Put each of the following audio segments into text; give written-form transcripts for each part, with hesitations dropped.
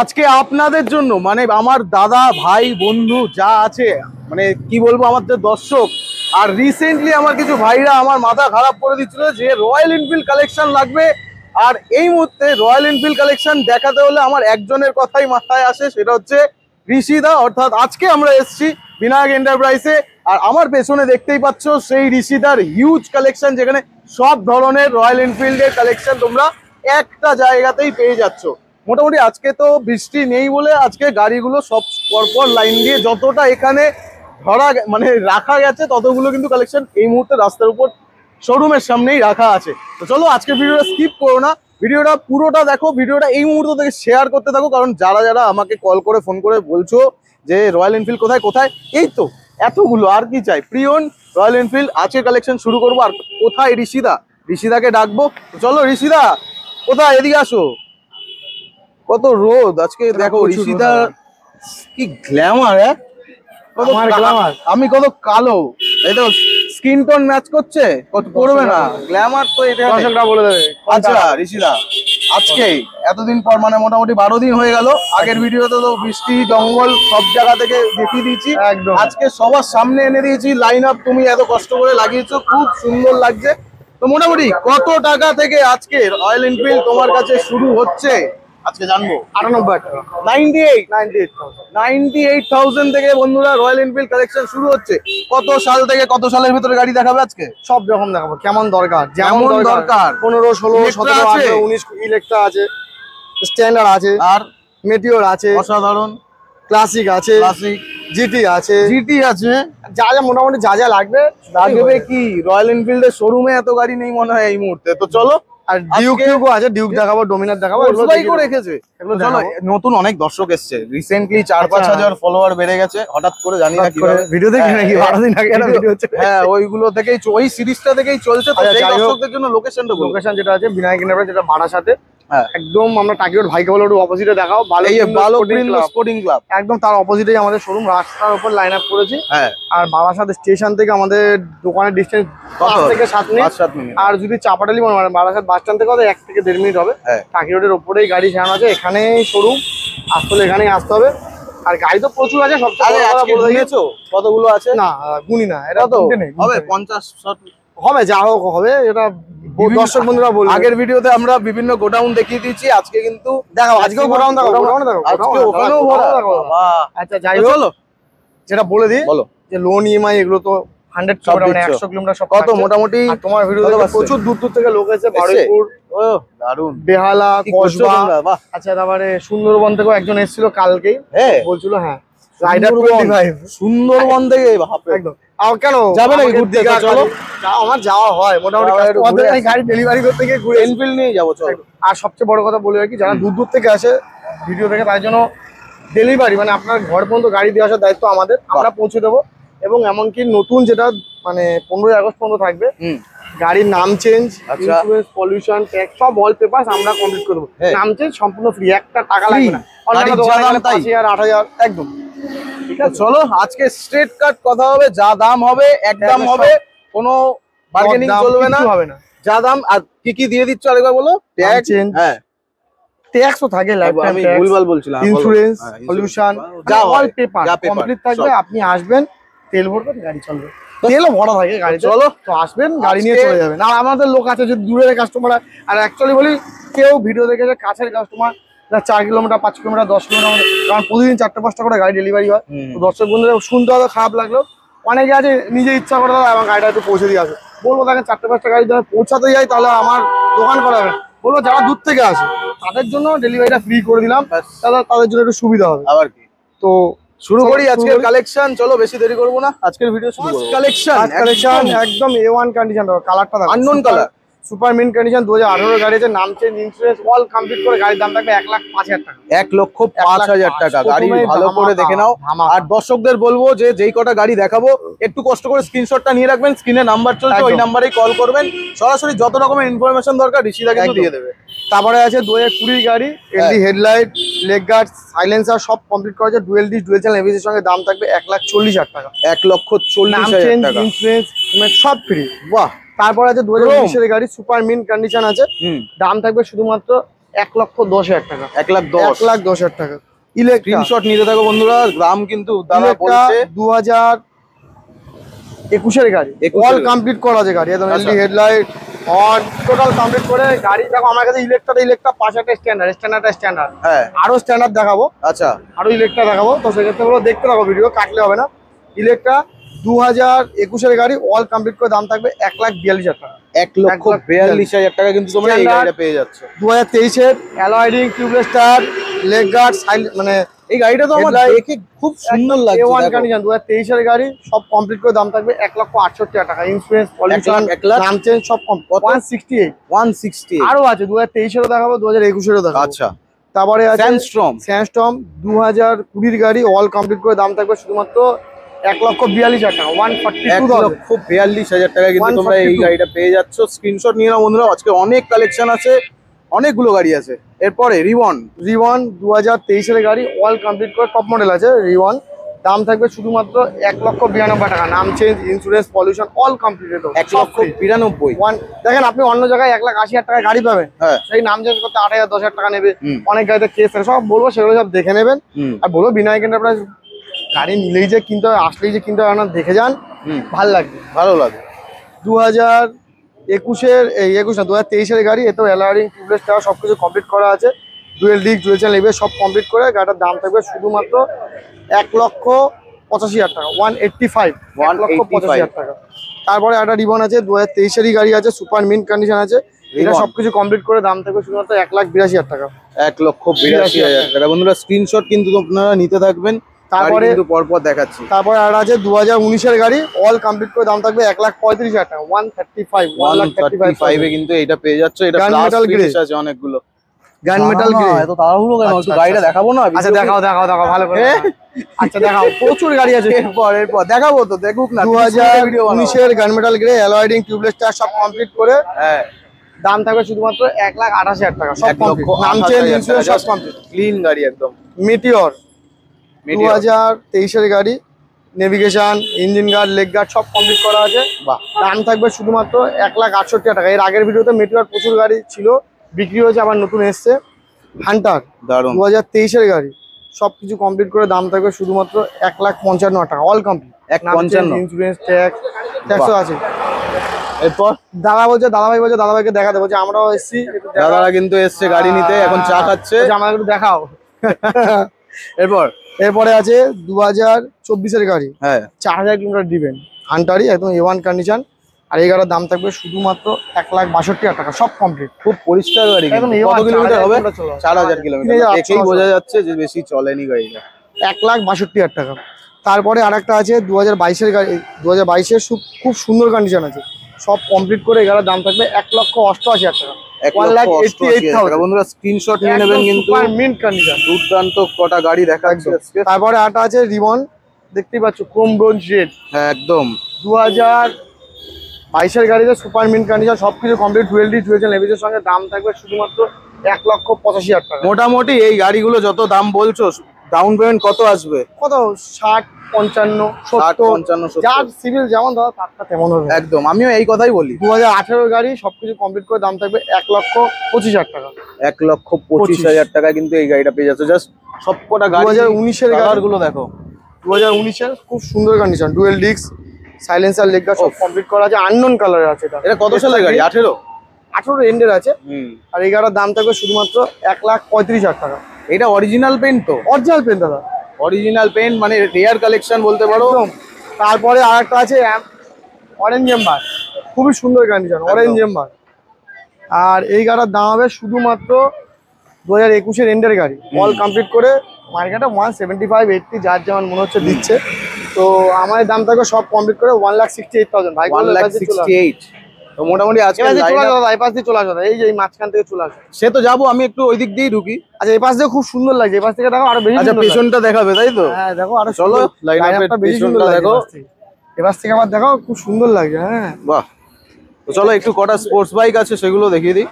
আজকে আপনাদের জন্য মানে আমার দাদা ভাই বন্ধু যা আছে মানে কি বলবো আমাদের দর্শক আর রিসেন্টলি আমার কিছু ভাইরা আমার মাথা খারাপ করে দিচ্ছিল যে রয়্যাল এনফিল্ড কালেকশন লাগবে। আর এই মুহূর্তে রয়্যাল এনফিল্ড কালেকশন দেখাতে হলে আমার একজনের কথাই মাথায় আসে, সেটা হচ্ছে ঋষিদা। অর্থাৎ আজকে আমরা এসেছি বিনায়ক এন্টারপ্রাইজে, আর আমার পেছনে দেখতেই পাচ্ছ সেই ঋষিদার হিউজ কালেকশন, যেখানে সব ধরনের রয়্যাল এনফিল্ডের কালেকশন তোমরা একটা জায়গাতেই পেয়ে যাচ্ছ। মোটামুটি আজকে তো বৃষ্টি নেই বলে আজকে গাড়িগুলো সব পরপর লাইন দিয়ে যতটা এখানে ধরা মানে রাখা গেছে ততগুলো কিন্তু কালেকশন এই মুহূর্তে রাস্তার উপর শোরুমের সামনেই রাখা আছে। তো চলো আজকে ভিডিওটা স্কিপ করো না, ভিডিওটা পুরোটা দেখো, ভিডিওটা এই মুহূর্ত থেকে শেয়ার করতে থাকো, কারণ যারা যারা আমাকে কল করে ফোন করে বলছো যে রয়্যাল এনফিল্ড কোথায় কোথায়, এই তো এতগুলো আর কি চাই। প্রিয়ন রয়্যাল এনফিল্ড আজকে কালেকশন শুরু করবো। আর কোথায় ঋষিদাকে ডাকবো। চলো ঋষিদা কোথায়, এদিকে আসো। কত রোদ আজকে দেখো, ঋষিদা কি গ্ল্যামার, আমি কত কালো, এই তো স্কিন টোন ম্যাচ করছে, কত করবে না গ্ল্যামার তো এটা দর্শকরা বলে দেবে। আচ্ছা ঋষিদা আজকে এতদিন পর মানে মোটামুটি 12 দিন হয়ে গেল, আগের ভিডিওতে তো বৃষ্টি জঙ্গল সব জায়গা থেকে দেখিয়ে দিয়েছি, আজকে সবার সামনে এনে দিয়েছি লাইন আপ, তুমি এত কষ্ট করে লাগিয়েছো, খুব সুন্দর লাগছে। তো মোটামুটি কত টাকা থেকে আজকে রয়্যাল এনফিল্ড তোমার কাছে শুরু হচ্ছে আজকে জানবো? 98,000 থেকে বন্ধুরা রয়্যাল এনফিল্ড কালেকশন শুরু হচ্ছে। কত সাল থেকে কত সালের ভিতরে গাড়ি দেখাবে আজকে? সব রকম দেখাবো, কেমন দরকার যেমন দরকার। 15, 16, 17, 18, 19 ইলেকট্রা আছে, স্ট্যান্ডার্ড আছে, আর মেটিওর আছে, অসাধারণ ক্লাসিক আছে, জিটি আছে, যা যা মোটামুটি যা যা লাগবে। কি রয়্যাল এনফিল্ডের শোরুমে এত গাড়ি নেই মনে হয় এই মুহূর্তে। তো চলো আর ডিউক আছে, ডিউক দেখাবো, ডোমিনার দেখাবো, এগুলো রেখেছে। চলো নতুন অনেক দর্শক এসছে, রিসেন্টলি 4-5 হাজার ফলোয়ার বেড়ে গেছে হঠাৎ করে, জানি না কিভাবে। ভিডিও দেখি নাকি 12 দিন আগে একটা ভিডিও হচ্ছে, হ্যাঁ ওইগুলো থেকেই ওই সিরিজটা থেকেই চলছে। তো সেই দর্শকদের জন্য লোকেশন যেটা আছে বিনায়ক এন্টারপ্রাইজ, যেটা বারাসাতে একদম আমরা টাকিওর ভাইকে বলে একটু অপোজিটে দেখাও, স্পোর্টিং ক্লাব একদম তার অপোজিটেই আমাদের শোরুম, রাস্তার উপর লাইন আপ করেছি। আর বারাসাত স্টেশন থেকে আমাদের দোকানের ডিস্টেন্স 5 থেকে 7 মিনিট, আর যদি চাপাটালি মানে বারাসাত বাস স্ট্যান্ড থেকে 1 থেকে 1.5 মিনিট হবে। টাকি রোডের ওপরেই গাড়ি সারানো আছে, এখানেই শোরুম, আসলে এখানেই আসতে হবে। আর গাড়ি তো প্রচুর আছে, সবচেয়ে কতগুলো আছে না গুনি না, এটা তো হবে 50-60 হবে, যা হোক হবে, এটা দর্শক বন্ধুরা বলবে। আগের ভিডিওতে আমরা বিভিন্ন গোডাউন দেখিয়ে দিয়েছি, আজকে কিন্তু দেখাবো, আজকেও গোডাউন দেখাবো, আজকে ওখানেও আচ্ছা যাই হোক, যেটা বলে দিই যে লোন ইএমআই এগুলো তো 100 কিলোমিটার 100 কিলোমিটার সব কত মোটামুটি তোমার ভিডিওতে প্রচুর দূর দূর থেকে লোক এসেছে, বারুইপুর, দারুন, বেহালা, কসবা, আচ্ছা তারপরে সুন্দরবন থেকেও একজন এসেছিল কালকেই, বলছিল হ্যাঁ রাইডার 25 সুন্দরবন থেকে একদম। আর কেন যাবে নাকি ঘুরতে? চলো আমার যাওয়া হয় মোটামুটি, গাড়ি ডেলিভারি করতে গিয়ে ঘুরে এনফিল্ড নিয়ে যাবো। চলো আর সবচেয়ে বড় কথা বলে রাখি, যারা দূর দূর থেকে আসে ভিডিও থেকে, তার জন্য ডেলিভারি মানে আপনার ঘর পর্যন্ত গাড়ি দিয়ে আসার দায়িত্ব আমাদের, আমরা পৌঁছে দেবো। এবং এমনকি নতুন যেটা মানে 15 আগস্ট পর্যন্ত থাকবে, গাড়ির নাম চেঞ্জ, ইন্স্যুরেন্স, পলিউশন, ট্যাক্স সব অল পেপারস আমরা কমপ্লিট করে দেবো। নাম চেঞ্জ সম্পূর্ণ ফ্রি, একটা টাকা লাগবে না, অনেক দোকানে 5,000 8,000 একদম। ঠিক আছে চলো আজকে স্ট্রেট কাট কথা হবে, যা দাম হবে একদম হবে, কোনো বার্গেনিং চলবে না, যা দাম। আর কি কি দিয়ে দিচ্ছ আরেকবার বলো? ট্যাক্স, হ্যাঁ ট্যাক্স তো থাকে, লাইফ টাইম ট্যাক্স, ভুলভাল বলছিলাম, ইন্স্যুরেন্স, পলিউশন, যা অল পেপার কমপ্লিট থাকবে। আপনি আসবেন, তেল ভরবেন, গাড়ি চলবে, তেলও ভরা থাকে গাড়ি। চলো তো আসবেন, গাড়ি নিয়ে চলে যাবেন। আর আমাদের লোক আছে যে দূরের কাস্টমার, আর অ্যাকচুয়ালি বলি কেউ ভিডিও দেখে যে কাছের কাস্টমার 4 কিলোমিটার 5 কিলোমিটার 10 কিলোমিটার, কারণ প্রতিদিন 4-5টা করে গাড়ি ডেলিভারি হয়। তো দর্শক বন্ধুরা শুনতে হবে, খারাপ লাগলো, অনেকে আছে নিজে ইচ্ছা করে দাদা আমার গাড়িটা একটু পৌঁছে দিয়ে আসে, বলবো দেখেন 4-5টা গাড়ি যদি পৌঁছাতে যাই তাহলে আমার দোকান করা হবে, বলবো যারা দূর থেকে আসে তাদের জন্য ডেলিভারিটা ফ্রি করে দিলাম, তাদের জন্য একটু সুবিধা হবে। আবার কি, তো শুরু করি আজকের কালেকশন। চলো বেশি দেরি করবো না, আজকের ভিডিও শুরু করব। কালেকশন একদম A1 কন্ডিশন, কালারটা দেখো, unknown colour, super mint condition, 2018 গাড়ি আছে, নাম চেঞ্জ, ইন্স্যুরেন্স অল কমপ্লিট করে গাড়ির দাম থাকবে 1,05,000 টাকা, 1,05,000 টাকা। গাড়ি ভালো করে দেখে নাও। আর দর্শকদের বলবো যে যেই কটা গাড়ি দেখাবো একটু কষ্ট করে স্ক্রিনশটটা নিয়ে রাখবেন, স্ক্রিনে নাম্বার চলছে, ওই নাম্বারেই কল করবেন, সরাসরি যত রকমের ইনফরমেশন দরকার ঋষিদা কিন্তু দিয়ে দেবে। তারপরে আছে 2020 গাড়ি, এলডি হেডলাইট, লেগ গার্ড, সাইলেন্সার সব কমপ্লিট করা আছে, ডুয়েল ডিস ডুয়েল চ্যানেল এবিসির সঙ্গে, দাম থাকবে 1,40,000 টাকা, 1,40,000 টাকা, ইন্স্যুরেন্স সব ফ্রি। বাহ। তারপর আছে 2019 এর গাড়ি, সুপার মিন্ট কন্ডিশন আছে, দাম থাকবে শুধুমাত্র 1,10,000 টাকা। 1,10,000 টাকা। স্ক্রিনশট নিতে থাকো বন্ধুরা, দাম কিন্তু দাদা বলছে 2021 গাড়ি, অল কমপ্লিট করা আছে গাড়ি, একদম LED headlight on total complete করে গাড়ি। দেখো আমার কাছে ইলেকট্রা পাশে একটা স্ট্যান্ডার্ড, হ্যাঁ আরো স্ট্যান্ডার্ড দেখাবো। আচ্ছা, আরো ইলেকট্রা দেখাবো, তো সেক্ষেত্রে বলো দেখতে থাকো, ভিডিও কাটলে হবে না। ইলেকট্রা 2021 গাড়ি, অল কমপ্লিট করে দাম থাকবে 1,42,000 টাকা। 1,42,000 টাকা কিন্তু তোমরা এই গাড়িটা পেয়ে যাচ্ছ। 2023 alloy ring, tubeless tyre, leg guard, মানে এই গাড়িটা তো আমার দেখে খুব সুন্দর লাগছে। A1 কন্ডিশন 2023 গাড়ি, সব কমপ্লিট করে দাম থাকবে 1,68,000 টাকা। ইন্স্যুরেন্স, পলিউশন, নাম চেঞ্জ সব কমপ্লিট। 168 আরো আছে 2023 দেখাবো, 2021 দেখাবো। আচ্ছা, তারপরে আছে স্যান্ডস্টর্ম 2020 গাড়ি, অল কমপ্লিট করে দাম থাকবে শুধুমাত্র 1,42,000 টাকা। 1,42,000 টাকা কিন্তু তোমরা এই গাড়িটা পেয়ে যাচ্ছ। স্ক্রিনশট নিয়ে নাও বন্ধুরা, আজকে অনেক কালেকশন আছে, অনেকগুলো গাড়ি আছে। এরপরে রিবন 2023 গাড়ি, অল কমপ্লিট করে টপ মডেল আছে রিবন, দাম থাকবে শুধুমাত্র 1,92,000 টাকা। নাম change, insurance, pollution all completed. 1,92,000 দেখেন আপনি অন্য জায়গায় 1,80,000 টাকা গাড়ি পাবেন, সেই নাম চেঞ্জ করতে 8,000 10,000 টাকা নেবে। অনেক গাড়িতে কেস থাকে, সব বলবো সেগুলো সব দেখে নেবেন। আর বলবো বিনায়ক এন্টারপ্রাইজ গাড়ি নিলেই যে কিনতে হয়, আসলেই যে কিনতে হয় না, দেখে যান, ভালো লাগবে। 2023 গাড়ি, এতেও অ্যালয়রিং, টিউবলেস টায়ার সবকিছু কমপ্লিট করা আছে। Dual disk, dual channel ABS সব কমপ্লিট করে গাড়িটার দাম থাকবে শুধুমাত্র 1,85,000 টাকা। 1,85,000 টাকা। তারপরে একটা রিবন আছে 2023 গাড়ি আছে, সুপার মিন্ট কন্ডিশন আছে, এটা সবকিছু কমপ্লিট করে দাম থাকবে শুধুমাত্র 1,82,000 টাকা। 1,82,000 টাকা। বন্ধুরা স্ক্রিনশট কিন্তু আপনারা নিতে থাকবেন, তারপরে কিন্তু পরপর দেখাচ্ছি। তারপরে আর আছে 2019 গাড়ি, অল কমপ্লিট করে দাম থাকবে 1,35,000 টাকা। 135 এ কিন্তু এটা পেয়ে যাচ্ছে। এটা মেটাল গ্রে আছে অনেকগুলো, গান মেটাল গ্রে। এত তাড়াহুড়ো কেন? একটু গাড়িটা দেখাবো না? আচ্ছা দেখাও ভালো করে। আচ্ছা দেখাও, প্রচুর গাড়ি আছে। এরপর দেখাবো তো, দেখুক না। 2019 gun metal grey, alloy ring, tubeless tyre সব কমপ্লিট করে দাম থাকবে শুধুমাত্র 1,28,000 টাকা। সব কমপ্লিট, নাম চেঞ্জ, ইন্স্যুরেন্স সব কমপ্লিট, ক্লিন গাড়ি একদম। মিটিওর 2023 গাড়ি, navigation, engine guard, leg guard সব কমপ্লিট করা আছে। দাম থাকবে শুধুমাত্র 1,68,000 টাকা। এর আগের ভিডিওতে মেটিওর প্রচুর গাড়ি ছিল, বিক্রি হয়েছে, আবার নতুন এসছে। হান্টার 2023 গাড়ি, সবকিছু কমপ্লিট করে দাম থাকবে শুধুমাত্র 1,55,000 টাকা। অল কমপ্লিট, 1,55,000, ইন্স্যুরেন্স, ট্যাক্সও আছে। এরপর দাদাভাই বলছে দাদাভাইকে দেখাতে বলছে, আমরাও এসছি, দাদারা কিন্তু এসছে গাড়ি নিতে, এখন চা খাচ্ছে, আমাকে একটু দেখাও। এরপরে আছে 2024 গাড়ি, 4,000 কিলোমিটার দিবেন, হান্টারই একদম A1 কন্ডিশন। আর এই গাড়ির দাম থাকবে শুধুমাত্র 1,62,000 টাকা। সব কমপ্লিট, খুব পরিষ্কার গাড়ি। কত কিলোমিটার হবে? 4,000 কিলোমিটার। দেখেই বোঝা যাচ্ছে যে বেশি চলেনি গাড়িটা। 1,62,000 টাকা। তারপরে আরেকটা আছে 2022 গাড়ি, 2022 খুব সুন্দর কন্ডিশন আছে, সব কমপ্লিট করে এই গাড়ির দাম থাকবে 1,88,000 টাকা। 1,88,000 বন্ধুরা স্ক্রিনশট নিয়ে নেবেন কিন্তু, মিন্ট কন্ডিশন, দুর্দান্ত কটা গাড়ি দেখাচ্ছে আজকে। তারপরে আরেকটা আছে রিবন, দেখতেই পাচ্ছ, ক্রোম ব্রোঞ্জ রেড, একদম 2022 গাড়িতে সুপার মিন্ট কন্ডিশন, সবকিছু complete, dual disk, dual channel ABS এর সঙ্গে দাম থাকবে শুধুমাত্র 1,85,000 টাকা। মোটামুটি এই গাড়িগুলো যত দাম বলছো, ডাউন পেমেন্ট কত আসবে? কত 60, 55, 70, যার সিভিল যেমন দাদা তারটা তেমন হবে। একদম, আমিও এই কথাই বলি। 2018 গাড়ি, সবকিছু কমপ্লিট করে দাম থাকবে 1,25,000 টাকা। 1,25,000 টাকা কিন্তু এই গাড়িটা পেয়ে যাচ্ছে। জাস্ট সবকটা গাড়ি 2019 গাড়িগুলো দেখো, 2019 খুব সুন্দর condition, dual disc, silencer, leg guard সব কমপ্লিট করা আছে। আননোন কালারে আছে এটা। কত সালের গাড়ি? 18 এন্ডের আছে। আর এই গাড়ির দাম থাকবে শুধুমাত্র 1,35,000 টাকা। এটা অরিজিনাল পেন্ট তো? অরিজিনাল পেন্ট দাদা, অরিজিনাল পেন্ট, মানে রেয়ার কালেকশন বলতে পারো। তারপরে আরেকটা আছে অরেঞ্জ এম্বার, খুবই সুন্দর কন্ডিশন, অরেঞ্জ এম্বার। আর এই গাড়ির দাম হবে শুধুমাত্র 2021 এন্ডের গাড়ি, অল কমপ্লিট করে মার্কেটে 175, 80 যার যেমন মনে হচ্ছে দিচ্ছে। তো আমাদের দাম থাকবে সব কমপ্লিট করে 1,68,000 ভাই। 1,68,000 তো মোটামুটি আজকে এই পাশ দিয়ে চলে আসো, এই যে মাঝখান থেকে চলে আসো। সে তো যাবো, আমি একটু ওই দিক দিয়েই ঢুকি। আচ্ছা, এই পাশ দিয়ে খুব সুন্দর লাগছে, এই পাশ থেকে দেখো আরো বেশি। আচ্ছা, পেছনটা দেখাবে তাই তো? হ্যাঁ দেখো, আরো চলো লাইনআপটা বেশি সুন্দর দেখো। এই পাশ থেকে আবার দেখো, খুব সুন্দর লাগছে। হ্যাঁ বাহ, তো চলো একটু কটা স্পোর্টস বাইক আছে সেগুলো দেখিয়ে দিই।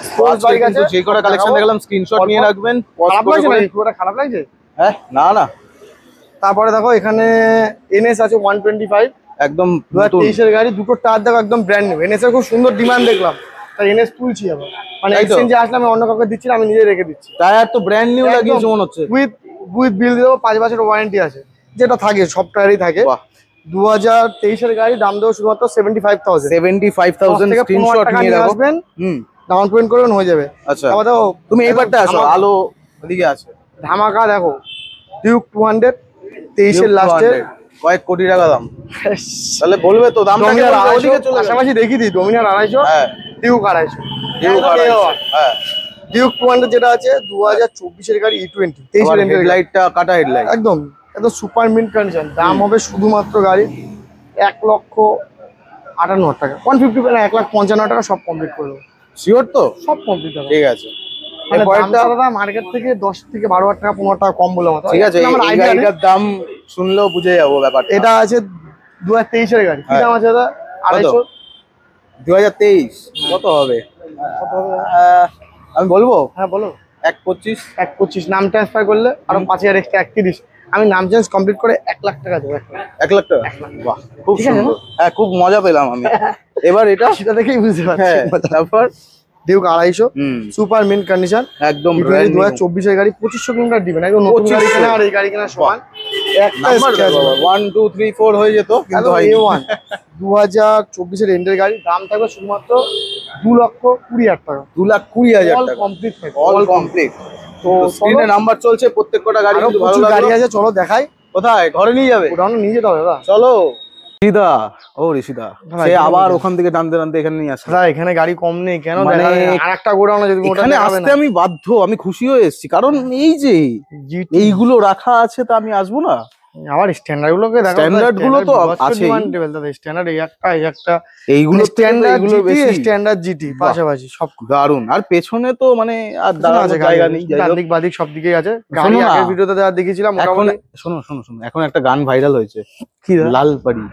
স্পোর্টস বাইক আছে, যে কটা কালেকশন দেখালাম স্ক্রিনশট নিয়ে রাখবেন। খারাপ লাগছে না? পুরোটা খারাপ লাগছে? হ্যাঁ, না। তারপরে দেখো এখানে এনএস আছে 125, একদম 2023 গাড়ি, দুটো টায়ার দেখো একদম ব্র্যান্ড নিউ। এনএস এর খুব সুন্দর ডিমান্ড দেখলাম, তাই এনএস তুলছি আবার, মানে এক্সচেঞ্জে আসলে আমি অন্য কাউকে দিচ্ছি না, আমি নিজে রেখে দিচ্ছি। টায়ার তো ব্র্যান্ড নিউ লাগিয়েছে মনে হচ্ছে। উইথ বিল দেবো, 5 বছরের ওয়ারেন্টি আছে, যেটা থাকে সব টায়ারই থাকে। 2023 গাড়ি, দাম দেবো শুধুমাত্র 75,000 স্ক্রিনশট নিয়ে আসবেন, ডাউন পেমেন্ট করবেন, হয়ে যাবে। আচ্ছা দেখো তুমি এইবারটা আসো, আলো ওদিকে আছে, ধামাকা দেখো, ডিউক 200 23 এর লাস্টের, কয়েক কোটি টাকা দাম। তাহলে বলবে তো দামটা পাশাপাশি দেখিয়ে দিই, ডোমিনার 250, ডিউক 250, হ্যাঁ ডিউক 200 যেটা আছে 2024 এর গাড়ি, E20 23 এর হেডলাইটটা কাটা হেডলাইট, একদম একদম সুপার মিন্ট কন্ডিশন। দাম হবে শুধুমাত্র গাড়ি 1,58,000 টাকা, 150 না 1,55,000 টাকা, সব কমপ্লিট করে দেবো। শিওর তো? সব কমপ্লিট হবে, ঠিক আছে। মানে দাদা মার্কেট থেকে 10 থেকে 12,000 টাকা 15,000 টাকা কম বলে মতো, ঠিক আছে। এই গাড়িটার দাম শুনলেও বুঝে যাবো ব্যাপারটা। এটা আছে 2023 এর গাড়ি, কি দাম আছে দাদা? 250। 2023 কত হবে আমি বলবো? হ্যাঁ বলো। 1,25। 1,25 নাম ট্রান্সফার করলে আরো 5,000 এক্সট্রা, 31। আমি নাম চেঞ্জ কমপ্লিট করে 1 লাখ টাকা দেবো। 1 লাখ টাকা? বাহ, খুব সুন্দর। হ্যাঁ, খুব মজা পেলাম আমি। এবার এটা সেটা দেখেই বুঝতে পারছি। তারপর ডিউক 250 সুপার মিন্ট কন্ডিশন, একদম 2024 এর গাড়ি, 2500 কিলোমিটার দিবেন, একদম নতুন গাড়ি কেনা আর এই গাড়ি কেনা সমান। একটা 1 2 3 4 হয়ে যেত, কিন্তু A1 2024 এর এন্ডের গাড়ি, দাম থাকবে শুধুমাত্র 2,20,000 টাকা। 2,20,000 অল টাকা কমপ্লিট থাকবে, অল কমপ্লিট। তো স্ক্রিনে নাম্বার চলছে, প্রত্যেকটা গাড়ি কিন্তু ভালো গাড়ি আছে, চলো দেখাই। কোথায়? ঘরে নিয়ে যাবে? ওটা নিয়ে যেতে হবে দাদা, চলো। ঋষিদা, ও ঋষিদা, সে আবার ওখান থেকে টানতে টানতে এখানে নিয়ে আসছে। দাদা এখানে গাড়ি কম নেই কেন? আরেকটা গোডাউন যদি এখানে আসতে আমি বাধ্য, আমি খুশি হয়ে এসেছি, কারণ এই যে এইগুলো রাখা আছে, তা আমি আসবো না? আবার স্ট্যান্ডার্ড গুলোকে দেখো, স্ট্যান্ডার্ড গুলো তো আছে, স্ট্যান্ডার্ড এই একটা এইগুলো স্ট্যান্ডার্ড বেশি, স্ট্যান্ডার্ড জিটি পাশাপাশি সব দারুন। আর পেছনে তো মানে আর দাঁড়ানোর জায়গা নেই, ডানদিক বাদিক সব দিকেই আছে গাড়ি। আগের ভিডিওতে যা দেখিয়েছিলাম, এখন শোনো শোনো শোনো, এখন একটা গান ভাইরাল হয়েছে, কি লালপাড়ি।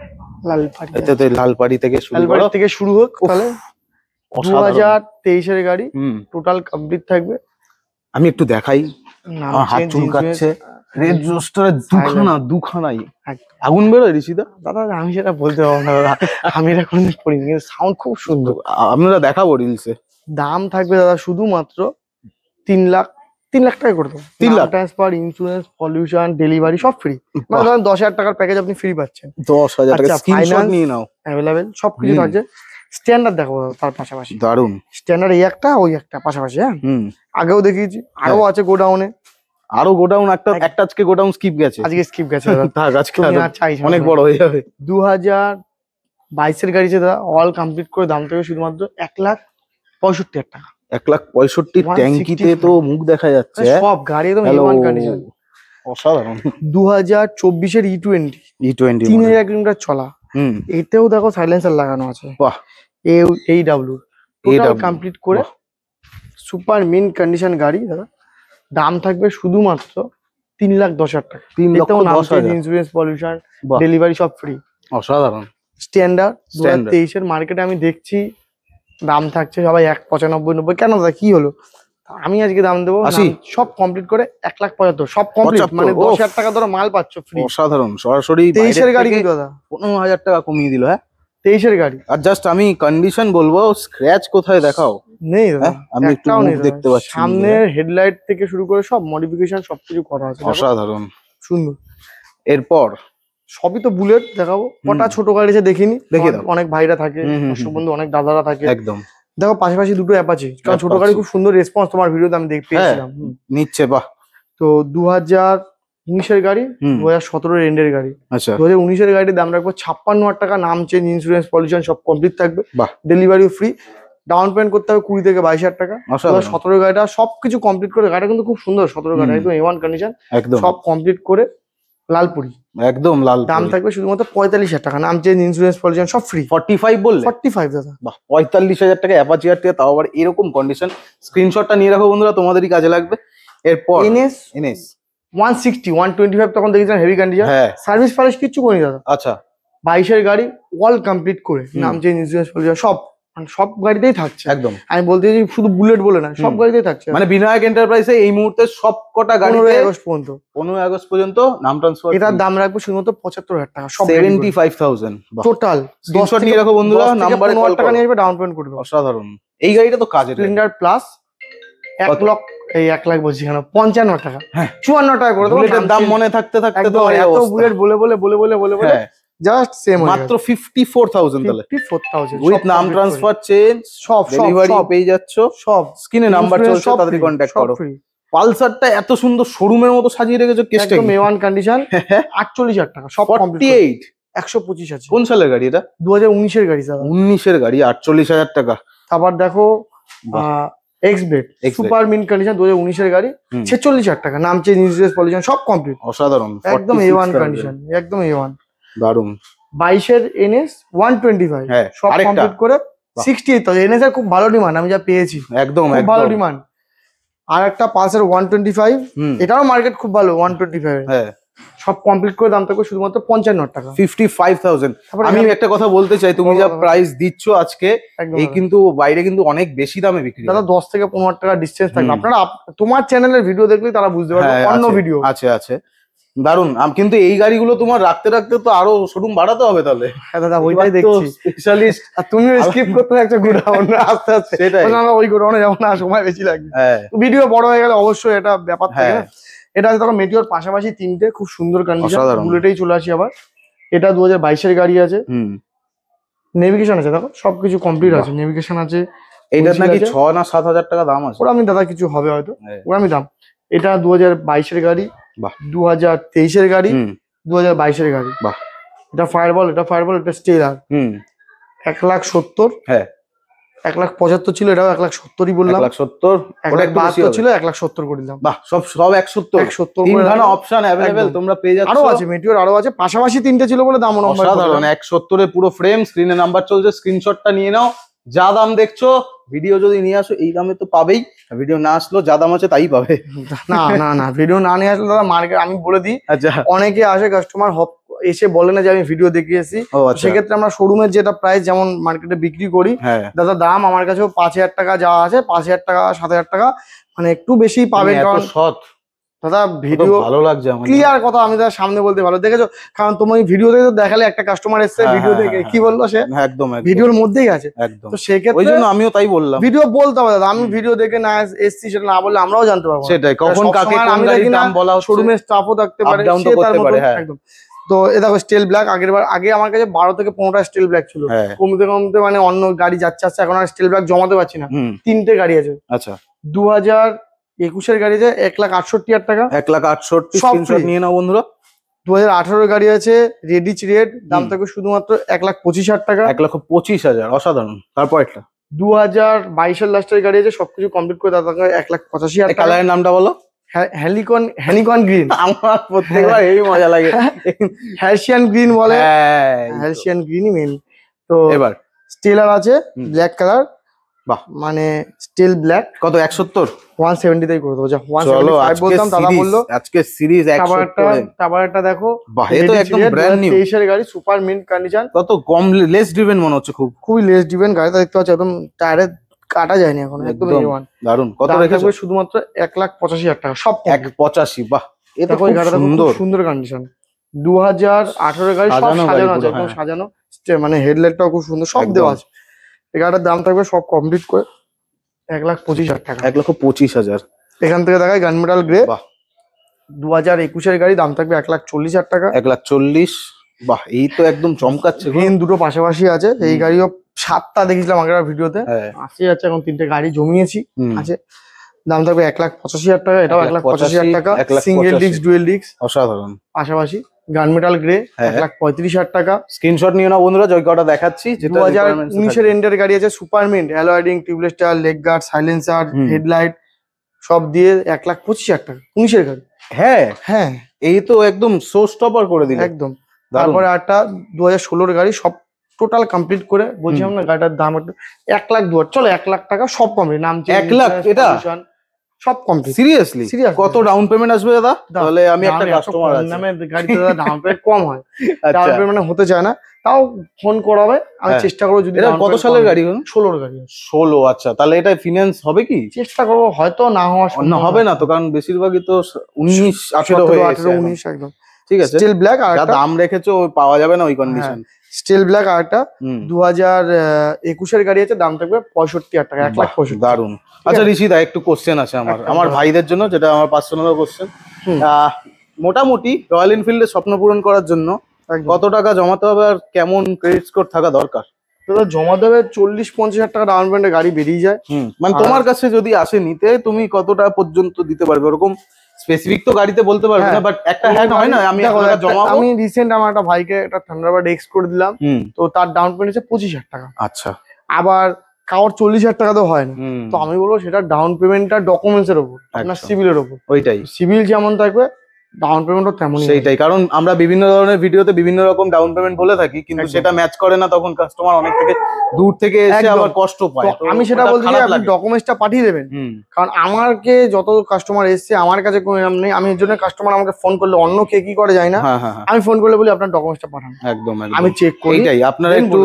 লালপাড়ি থেকে শুরু হোক তাহলে। 2023 এর গাড়ি, টোটাল কমপ্লিট থাকবে। আমি একটু দেখাই, হাত চুলকাচ্ছে, রেড রোস্টারে দুখানাই আগুন বেরোয় ঋষিদা। দাদা আমি সেটা বলতে পারবো না দাদা, আমি এটা কোনদিন করিনি, কিন্তু সাউন্ড খুব সুন্দর। আমরা দেখাবো রিলসে। দাম থাকবে দাদা শুধুমাত্র 3 লাখ টাকা করে দেবো। 3 lakh transfer, insurance, pollution, delivery সব ফ্রি। মানে ধরেন 10,000 টাকার প্যাকেজ আপনি ফ্রি পাচ্ছেন। 10,000 টাকা স্ক্রিনশট নিয়ে নাও, অ্যাভেলেবেল সবকিছু থাকছে। স্ট্যান্ডার্ড দেখো তার পাশাপাশি, দারুন স্ট্যান্ডার্ড এই একটা ওই একটা পাশাপাশি। হ্যাঁ আগেও দেখিয়েছি, আরো আছে গোডাউনে, আরো গোডাউন একটা আজকে গোডাউন স্কিপ গেছে, আজকে স্কিপ গেছে আজকে অনেক বড় হয়ে যাবে। 2022 এর গাড়ি দাদা, অল কমপ্লিট করে দাম থেকে শুধুমাত্র 1,65,000 টাকা। 1,65,000 ট্যাঙ্কিতে তো মুখ দেখা যাচ্ছে, সব গাড়ি একদম A1 কন্ডিশন, অসাধারণ। 2024 এর E20 3,000 কিলোমিটার চলা, এতেও দেখো সাইলেন্সার লাগানো আছে। বাহ, AW টোটাল কমপ্লিট করে সুপার মিন্ট কন্ডিশন গাড়ি দাদা। দাম থাকবে শুধুমাত্র 3,10,000 টাকা। 3,10,000, ইন্স্যুরেন্স, পলিউশন, ডেলিভারি সব ফ্রি। অসাধারণ। স্ট্যান্ডার্ড 2023 এর মার্কেটে আমি দেখছি দাম থাকছে সবাই 1,95,90। কেন দাদা কি হলো? আমি আজকে দাম দেবো সব কমপ্লিট করে 1,75,000, সব কমপ্লিট, মানে 10,000 টাকা ধরো মাল পাচ্ছ ফ্রি। অসাধারণ। সরাসরি 23 এর গাড়ি কিন্তু দাদা 15,000 টাকা কমিয়ে দিল। হ্যাঁ 23 এর গাড়ি। আর জাস্ট আমি কন্ডিশন বলবো, স্ক্র্যাচ কোথায় দেখাও নেই দাদা, আমি একটু দেখতে পাচ্ছি। সামনের হেডলাইট থেকে শুরু করে সব মডিফিকেশন সবকিছু করা আছে, অসাধারণ সুন্দর। এরপর সবই তো বুলেট দেখাবো, কটা ছোট গাড়ি আছে দেখিনি, দেখে দাও। অনেক ভাইরা থাকে, বন্ধু অনেক দাদারা থাকে, একদম দেখো পাশাপাশি দুটো অ্যাপাচি, কারণ ছোট গাড়ি খুব সুন্দর রেসপন্স তোমার ভিডিওতে আমি দেখতে পেয়েছিলাম নিচ্ছে। বাহ। তো 2019 এর গাড়ি, 2017 এর এন্ডের গাড়ি। আচ্ছা 2019 এর গাড়ির দাম রাখবো 56,000 টাকা। নাম চেঞ্জ, ইন্স্যুরেন্স, পলিউশন সব কমপ্লিট থাকবে, ডেলিভারিও ফ্রি। ডাউন পেমেন্ট করতে হবে 20 থেকে 22,000 টাকা। 17 গাড়িটা সবকিছু কমপ্লিট করে, গাড়িটা কিন্তু খুব সুন্দর, 17 গাড়ি একদম A1 কন্ডিশন, সব কমপ্লিট করে লালপুরি, একদম লাল। দাম থাকবে শুধুমাত্র 45,000 টাকা। নাম চেঞ্জ, ইন্স্যুরেন্স, পলিউশন সব ফ্রি। 45 বললে? 45 দাদা। বাহ, 45,000 টাকা অ্যাপাচি আর তাও আবার এরকম কন্ডিশন। স্ক্রিনশটটা নিয়ে রাখো বন্ধুরা, তোমাদেরই কাজে লাগবে। এরপর NS 160 125 তখন দেখেছিলাম হেভি কন্ডিশন, সার্ভিস ফার্ভিস কিচ্ছু করিনি দাদা। আচ্ছা 22 এর গাড়ি, অল কমপ্লিট করে, নাম চেঞ্জ, ইন্স্যুরেন্স, পলিউশন সব, মানে সব গাড়িতেই থাকছে একদম। আমি বলতে চাইছি শুধু বুলেট বলে না, সব গাড়িতেই থাকছে। মানে বিনায়ক এন্টারপ্রাইজে এই মুহূর্তে সব কটা গাড়ি 15 আগস্ট পর্যন্ত, 15 আগস্ট পর্যন্ত নাম ট্রান্সফার। এটার দাম রাখবো শুধুমাত্র 75,000 টাকা, সব 75,000 টোটাল। স্ক্রিনশট নিয়ে রাখো বন্ধুরা, নাম্বারে কল টাকা নিয়ে আসবে, ডাউন পেমেন্ট করবে। অসাধারণ। এই গাড়িটা তো কাজের। স্প্লেন্ডার প্লাস 1 লাখ, এই 1 লাখ বলছি কেন, 55 টাকা, 54 টাকা করে দেবো। বুলেটের দাম মনে থাকতে থাকতে তো এত বুলেট বলে জাস্ট সেম মাত্র 54,000 তাহলে 54,000 উইথ নাম ট্রান্সফার চেঞ্জ সব ডেলিভারি পেয়ে যাচ্ছ, সব স্ক্রিনে নাম্বার চলছে, তাড়াতাড়ি কন্টাক্ট করো। পালসারটা এত সুন্দর শোরুমের মতো সাজিয়ে রেখেছো, কেসটা একদম A1 কন্ডিশন, 48,000 টাকা সব কমপ্লিট। 125 আছে। কোন সালের গাড়ি এটা? 2019 এর গাড়ি স্যার। 19 এর গাড়ি, 48,000 টাকা। আবার দেখো এক্সবেট সুপার মিন্ট কন্ডিশন, 2019 এর গাড়ি, 46,000 টাকা, নাম চেঞ্জ, ইন্স্যুরেন্স, পলিউশন সব কমপ্লিট। অসাধারণ, একদম A1 কন্ডিশন, একদম A1। দারুন। 22 এর NS 125 সব কমপ্লিট করে 68,000। NS এর খুব ভালো ডিমান্ড আমি যা পেয়েছি, একদম ভালো ডিমান্ড। আর একটা পালসার 125, এটাও মার্কেট খুব ভালো, 125 সব কমপ্লিট করে দাম থাকবে শুধুমাত্র 55 টাকা, 55,000। আমি একটা কথা বলতে চাই, তুমি যা প্রাইস দিচ্ছ আজকে, এই কিন্তু বাইরে কিন্তু অনেক বেশি দামে বিক্রি হয়। দাদা 10 থেকে 15 টাকা ডিসটেন্স থাকবে। আপনারা তোমার চ্যানেলের ভিডিও দেখলে তারা বুঝতে পারবে, অন্য ভিডিও আছে। দারুন। কিন্তু এই গাড়িগুলো তোমার রাখতে রাখতে তো আরো শোরুম বাড়াতে হবে তাহলে। হ্যাঁ দাদা, ওইটাই দেখছি স্পেশালিস্ট। আর তুমিও স্কিপ করতে একটা গোডাউন আস্তে আস্তে, সেটাই আমরা ওই গোডাউনে যাব না, সময় বেশি লাগবে। ভিডিও বড় হয়ে গেলে অবশ্যই এটা ব্যাপার থাকে। এটা আছে দেখো মেটিওর পাশাপাশি তিনটে খুব সুন্দর কন্ডিশন, বুলেটেই চলে আসি আবার। এটা 2022 এর গাড়ি আছে, নেভিগেশন আছে, দেখো সবকিছু কমপ্লিট আছে, নেভিগেশন আছে। এইটার নাকি 6 না 7,000 টাকা দাম আছে। ওরা আমি দাদা কিছু হবে হয়তো, ওরা আমি দাম। এটা 2022 এর গাড়ি, 2023 এর গাড়ি, 2022 এর গাড়ি। এটা ফায়ারবল, এটা স্টেলার। 1,70,000। 1,75,000 ছিল, এটাও 1,70,000 বললাম। 1,70,000, 1,72 ছিল, 1,70,000 করে দিলাম। সব 1,70,000 তিনখানা অপশন अवेलेबल তোমরা পেয়ে যাচ্ছ। আরো আছে মেটিওর, আরো আছে, পাশাপাশি তিনটে ছিল বলে দাম নম্বর। অসাধারণ। 1,70,000 এর পুরো ফ্রেম, স্ক্রিনে নাম্বার চলছে, স্ক্রিনশটটা নিয়ে নাও। যা দাম দেখছো, ভিডিও যদি নিয়ে আসো এই দামে তো পাবেই, ভিডিও না আসলো যা দাম আছে তাই পাবে। না ভিডিও না নিয়ে আসলে দাদা মার্কেট, আমি বলে দিই, অনেকে আসে কাস্টমার এসে বলে না যে আমি ভিডিও দেখিয়েছি, সেক্ষেত্রে আমরা শোরুমের যেটা প্রাইস যেমন মার্কেটে বিক্রি করি, দাদা দাম আমার কাছেও 5,000 টাকা যা আছে, 5,000 টাকা 7,000 টাকা মানে একটু বেশি পাবেন। কারণ সৎ দাদা ভিডিও ভালো লাগছে, ক্লিয়ার কথা আমি দাদা সামনে বলতে ভালো দেখেছো, কারণ তোমার ভিডিও দেখে দেখালে একটা কাস্টমার এসছে, ভিডিও দেখে কি বললো সে, একদম ভিডিওর মধ্যেই আছে। তো সেক্ষেত্রে ওই জন্য আমিও তাই বললাম, ভিডিও বলতে হবে দাদা, আমি ভিডিও দেখে না এসছি সেটা না বললে আমরাও জানতে পারবো সেটাই, কখন কাকে কোন গাড়ির দাম বলা হচ্ছে, শোরুমের স্টাফও থাকতে পারে, একদম। তো এ দেখো স্টিল ব্ল্যাক, আগে আমার কাছে 12 থেকে 15টা স্টিল ব্ল্যাক ছিল, কমতে কমতে মানে অন্য গাড়ি যাচ্ছে এখন আর স্টিল ব্ল্যাক জমাতে পারছি না। 3টে গাড়ি আছে। আচ্ছা, 2021 এর গাড়ি আছে 1,68,000 টাকা, 1,68,000 স্ক্রিনশট নিয়ে নাও বন্ধুরা। 2018 এর গাড়ি আছে রেডিচ রেড, দাম থাকবে শুধুমাত্র 1,25,000 টাকা, 1,25,000 অসাধারণ। তারপর একটা 2022 এর লাস্টের গাড়ি আছে, সবকিছু কমপ্লিট করে দাদা 1,85,000 টাকা। কালারের নামটা বলো? হ্যালিকন গ্রিন। আমার প্রত্যেকবার এই মজা লাগে, হ্যালসিয়ান গ্রিন বলে, হ্যালসিয়ান গ্রিনই মেন। তো এবার স্টেলার আছে ব্ল্যাক কালার, বাহ মানে স্টিল ব্ল্যাক। কত? 170, 170 তাই করে দেবো। 175 বলতাম, দাদা বললো আজকে সিরিজ 170। তারপর একটা দেখো, বাহ এটা তো একদম ব্র্যান্ড নিউ 23 এর গাড়ি, সুপার মিন্ট কন্ডিশন। কত কম, লেস ড্রিভেন মনে হচ্ছে, খুবই লেস ড্রিভেন গাড়িটা দেখতে পাচ্ছ, একদম টায়ারে কাটা যায়নি এখন, একদম দারুন। কত রেখেছো? শুধুমাত্র 1,85,000 টাকা, সব 1,85। বাহ এটা খুব সুন্দর, সুন্দর কন্ডিশন। 2018 গাড়ি, সব সাজানো আছে, একদম সাজানো, মানে হেডলাইটটাও খুব সুন্দর, সব দেওয়া আছে। এই গাড়িটার দাম থাকবে সব কমপ্লিট করে 1,25,000 টাকা, 1,25,000। এখান থেকে দেখায় গানমেটাল গ্রে, 2021 এর গাড়ি, দাম থাকবে 1,40,000 টাকা, 1,40,000। বাহ এই তো একদম চমকাচ্ছে। গ্রিন দুটো পাশাপাশি আছে, এই গাড়িও 7টা দেখেছিলাম আগের ভিডিওতে, আসে যাচ্ছে এখন 3টে গাড়ি জমিয়েছি আছে, দাম থাকবে 1,85,000 টাকা, এটাও 1,85,000 টাকা, সিঙ্গেল ডিস্ক ডুয়েল ডিস্ক অসাধারণ পাশাপাশি। গানমেটাল গ্রে 1,35,000 টাকা, স্ক্রিনশট নিয়ে নাও বন্ধুরা, যে কটা দেখাচ্ছি। 2019 এর এন্ডের গাড়ি আছে, সুপার মিন্ট, অ্যালয়েডিং, tubeless tyre, leg guard, silencer, headlight সব দিয়ে 1,25,000 টাকা, 19 এর গাড়ি। হ্যাঁ এই তো একদম শো স্টপার করে দিল একদম। তারপরে একটা 2016 এর গাড়ি, সব টোটাল কমপ্লিট করে বলছিলাম না, গাড়িটার দাম 1,02,000, চলো 1,00,000 টাকা সব কমপ্লিট, নাম 1,00,000 এটা সব কমপ্লিট। সিরিয়াসলি কত ডাউন পেমেন্ট আসবে দাদা? তাহলে আমি একটা কাস্টমার আছে, নামে গাড়িতে দাদা ডাউন পেমেন্ট কম হয়, ডাউন পেমেন্ট হতে চায় না, তাও ফোন করাবে, আমি চেষ্টা করবো। যদি কত সালের গাড়ি? 16 এর গাড়ি। 16, আচ্ছা তাহলে এটা ফিনান্স হবে কি? চেষ্টা করবো, হয়তো না হওয়ার সম্ভাবনা হবে না তো, কারণ বেশিরভাগই তো 19, 18 হয়ে গেছে, 19 একদম। ঠিক আছে, স্টিল ব্ল্যাক, আর দাম রেখেছো পাওয়া যাবে না ওই কন্ডিশন। স্টিল ব্ল্যাক আর একটা 2021-এর গাড়ি আছে, দাম থাকবে 65,000 টাকা, 1,65,000। দারুন। আচ্ছা ঋষিদা, একটু কোশ্চেন আছে আমার ভাইদের জন্য, যেটা আমার পার্সোনাল কোশ্চেন। মোটামুটি রয়্যাল এনফিল্ডের স্বপ্ন পূরণ করার জন্য কত টাকা জমাতে হবে আর কেমন ক্রেডিট স্কোর থাকা দরকার? জমা দেবে 40-50,000 টাকা ডাউন পেমেন্টে গাড়ি বেরিয়ে যায়। মানে তোমার কাছে যদি আসে নিতে, তুমি কত টাকা পর্যন্ত দিতে পারবে? ওরকম স্পেসিফিক তো গাড়িতে বলতে পারবে না, বাট একটা হ্যাঁ হয় না, আমি রিসেন্ট আমার একটা ভাইকে একটা থান্ডারবার্ড এক্স করে দিলাম, তো তার ডাউন পেমেন্ট হচ্ছে 25,000 টাকা। আচ্ছা। আবার কারোর 40,000 টাকা তো হয় না, তো আমি বলবো সেটা ডাউন পেমেন্টটা ডকুমেন্টস এর উপর, আপনার সিভিলের উপর। ওইটাই, সিভিল যেমন থাকবে ডাউন পেমেন্টও তেমনই। সেইটাই, কারণ আমরা বিভিন্ন ধরনের ভিডিওতে বিভিন্ন রকম ডাউন পেমেন্ট বলে থাকি, কিন্তু সেটা ম্যাচ করে না, তখন কাস্টমার অনেক থেকে দূর থেকে এসে আবার কষ্ট পায়। আমি সেটা বলছি যে আপনি ডকুমেন্টসটা পাঠিয়ে দেবেন, কারণ আমাকে যত কাস্টমার এসছে আমার কাছে কোনো নাম নেই, আমি এর জন্য কাস্টমার আমাকে ফোন করলে, অন্য কে কি করে যায় না, আমি ফোন করলে বলি আপনার ডকুমেন্টসটা পাঠান, একদম আমি চেক করি। এইটাই, আপনারা একটু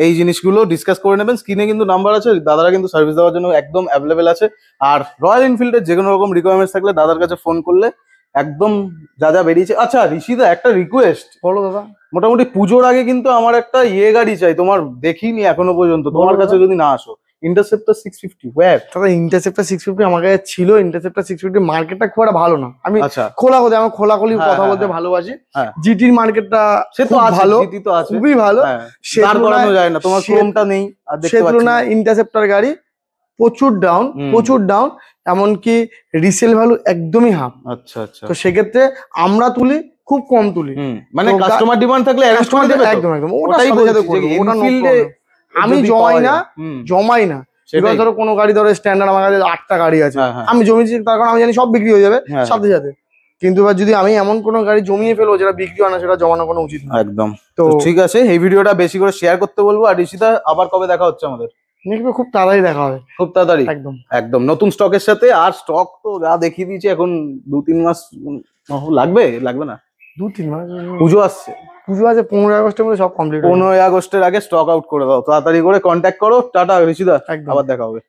এই জিনিসগুলো ডিসকাস করে নেবেন। স্ক্রিনে কিন্তু নাম্বার আছে, দাদারা কিন্তু সার্ভিস দেওয়ার জন্য একদম অ্যাভেলেবেল আছে। আর রয়্যাল এনফিল্ডের যে কোনো রকম রিকোয়ারমেন্টস থাকলে দাদার কাছে ফোন করলে একদম যা যা বেরিয়েছে। আচ্ছা ঋষিদা, একটা রিকোয়েস্ট। বলো দাদা। মোটামুটি পুজোর আগে কিন্তু আমার একটা গাড়ি চাই, তোমার দেখিনি এখনো পর্যন্ত, তোমার কাছে যদি না আসো। Interceptor 650 wire? দাদা ইন্টারসেপ্টর 650 আমার কাছে ছিল। ইন্টারসেপ্টর 650 মার্কেটটা খুব একটা ভালো না, আমি খোলাখুলি কথা বলতে ভালোবাসি। জিটির মার্কেটটা সে তো ভালো, জিটি তো আছে, খুবই ভালো, দাঁড় করানো যায় না, তোমার ক্রোমটা নেই, আর দেখতে পাচ্ছি না। ইন্টারসেপ্টর গাড়ি প্রচুর ডাউন, এমনকি রিসেল ভ্যালু একদমই হাফ। আচ্ছা আচ্ছা। তো সেক্ষেত্রে আমরা তুলি, খুব কম তুলি, মানে কাস্টমার ডিমান্ড থাকলে অ্যারেঞ্জ করে দেবে। একদম ওটাই আমি জমাই না। এবার ধরো কোনো গাড়ি, ধরো স্ট্যান্ডার্ড আমার কাছে 8টা গাড়ি আছে, আমি জমিয়েছি, তার কারণ আমি জানি সব বিক্রি হয়ে যাবে সাথে সাথে। কিন্তু এবার যদি আমি এমন কোনো গাড়ি জমিয়ে ফেলবো যেটা বিক্রি হয় না, সেটা জমানো কোনো উচিত না। একদম। তো ঠিক আছে, এই ভিডিওটা বেশি করে শেয়ার করতে বলবো। আর ঋষিদা, আবার কবে দেখা হচ্ছে আমাদের? খুব তাড়াতাড়ি দেখা হবে, খুব তাড়াতাড়ি, একদম একদম নতুন স্টকের সাথে। আর স্টক তো যা দেখিয়ে দিয়েছি, এখন 2-3 মাস লাগবে না, 2-3 মাস। পুজো আসছে, 15 আগস্টের মধ্যে সব কমপ্লিট। 15 আগস্টের আগে স্টক আউট করে দাও, তাড়াতাড়ি করে কন্ট্যাক্ট করো। টাটা ঋষিদা, আবার দেখা হবে।